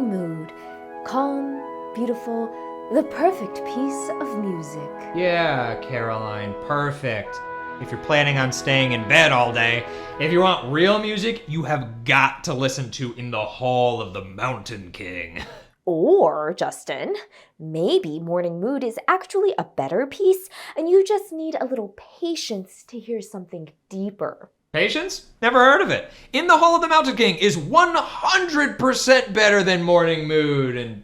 morning mood. Calm, beautiful, the perfect piece of music. Yeah, Caroline, perfect. If you're planning on staying in bed all day, if you want real music, you have got to listen to In the Hall of the Mountain King. Or, Justin, maybe Morning Mood is actually a better piece and you just need a little patience to hear something deeper. Patience? Never heard of it. In the Hall of the Mountain King is 100% better than Morning Mood, and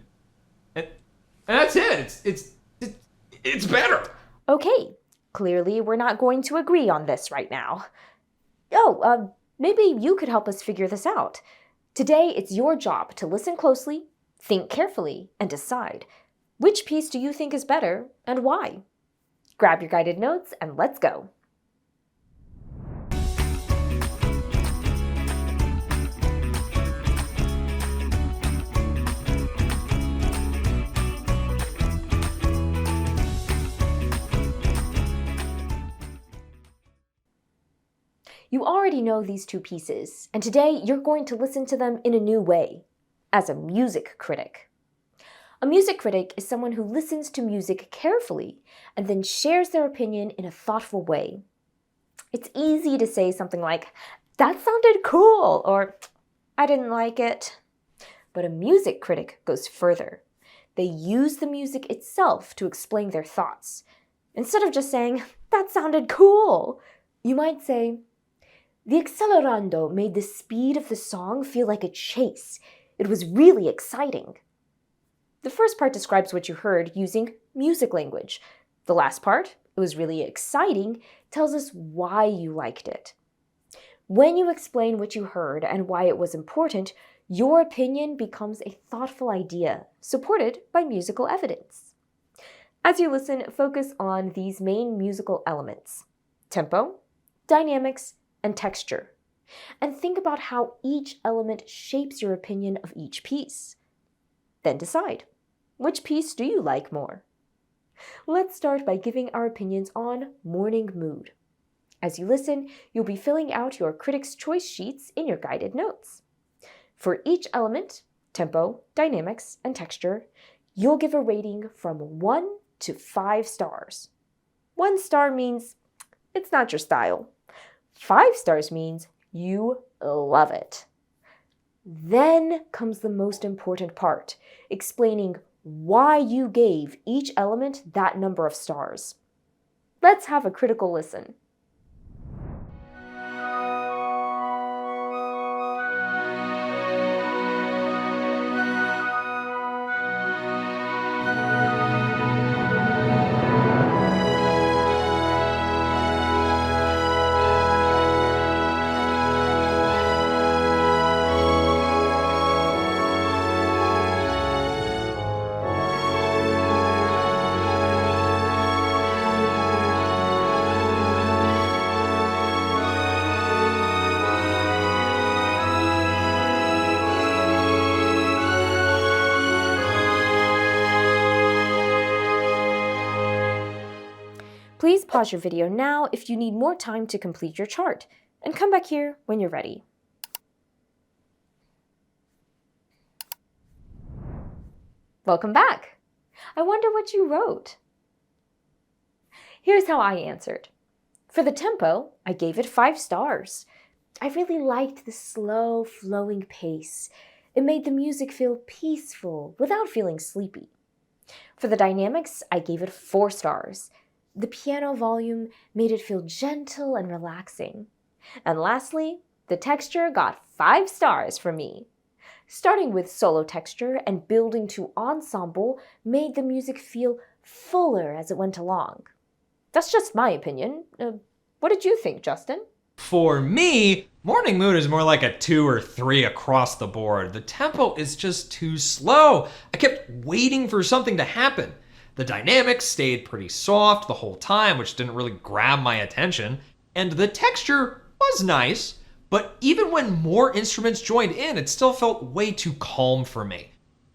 that's it. It's better. Okay, clearly we're not going to agree on this right now. Maybe you could help us figure this out. Today, it's your job to listen closely, think carefully, and decide. Which piece do you think is better, and why? Grab your guided notes and let's go. You already know these two pieces, and today you're going to listen to them in a new way, as a music critic. A music critic is someone who listens to music carefully and then shares their opinion in a thoughtful way. It's easy to say something like, "That sounded cool," or "I didn't like it." But a music critic goes further. They use the music itself to explain their thoughts. Instead of just saying, "That sounded cool," you might say, "The accelerando made the speed of the song feel like a chase. It was really exciting." The first part describes what you heard using music language. The last part, "It was really exciting," tells us why you liked it. When you explain what you heard and why it was important, your opinion becomes a thoughtful idea, supported by musical evidence. As you listen, focus on these main musical elements: tempo, dynamics, and texture, and think about how each element shapes your opinion of each piece. Then decide, which piece do you like more? Let's start by giving our opinions on Morning Mood. As you listen, you'll be filling out your Critic's Choice sheets in your guided notes. For each element, tempo, dynamics, and texture, you'll give a rating from 1 to 5 stars. 1 star means it's not your style. 5 stars means you love it. Then comes the most important part, explaining why you gave each element that number of stars. Let's have a critical listen. Please pause your video now if you need more time to complete your chart, and come back here when you're ready. Welcome back. I wonder what you wrote. Here's how I answered. For the tempo, I gave it 5 stars. I really liked the slow, flowing pace. It made the music feel peaceful without feeling sleepy. For the dynamics, I gave it 4 stars. The piano volume made it feel gentle and relaxing. And lastly, the texture got 5 stars from me. Starting with solo texture and building to ensemble made the music feel fuller as it went along. That's just my opinion. What did you think, Justin? For me, Morning Mood is more like a 2 or 3 across the board. The tempo is just too slow. I kept waiting for something to happen. The dynamics stayed pretty soft the whole time, which didn't really grab my attention. And the texture was nice, but even when more instruments joined in, it still felt way too calm for me.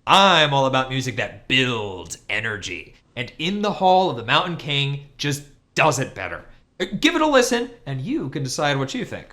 I'm all about music that builds energy, and In the Hall of the Mountain King just does it better. Give it a listen, and you can decide what you think.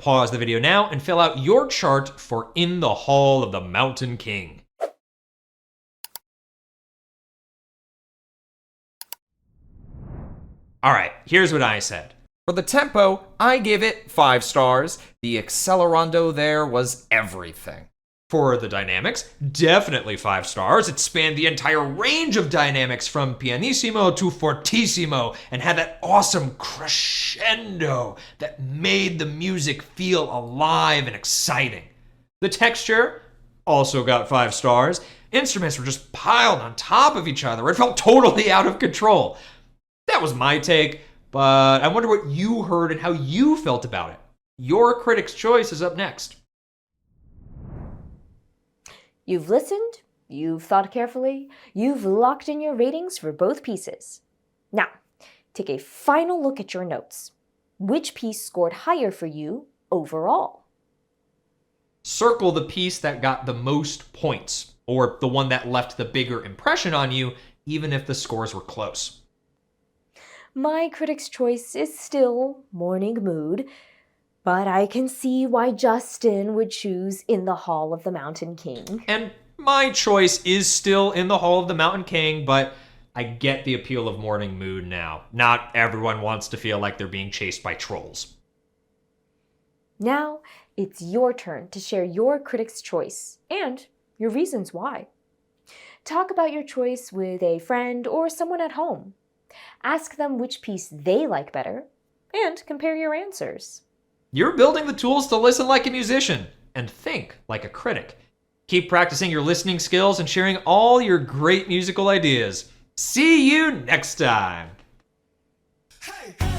pause the video now and fill out your chart for In the Hall of the Mountain King. Alright, here's what I said. For the tempo, I give it 5 stars. The accelerando there was everything. For the dynamics, definitely 5 stars. It spanned the entire range of dynamics from pianissimo to fortissimo and had that awesome crescendo that made the music feel alive and exciting. The texture also got 5 stars. Instruments were just piled on top of each other. It felt totally out of control. That was my take, but I wonder what you heard and how you felt about it. Your critic's choice is up next. You've listened, you've thought carefully, you've locked in your ratings for both pieces. Now, take a final look at your notes. Which piece scored higher for you overall? Circle the piece that got the most points, or the one that left the bigger impression on you, even if the scores were close. My critic's choice is still Morning Mood, but I can see why Justin would choose In the Hall of the Mountain King. And my choice is still In the Hall of the Mountain King, but I get the appeal of Morning Mood now. Not everyone wants to feel like they're being chased by trolls. Now, it's your turn to share your critic's choice and your reasons why. Talk about your choice with a friend or someone at home. Ask them which piece they like better, and compare your answers. You're building the tools to listen like a musician and think like a critic. Keep practicing your listening skills and sharing all your great musical ideas. See you next time. Hey.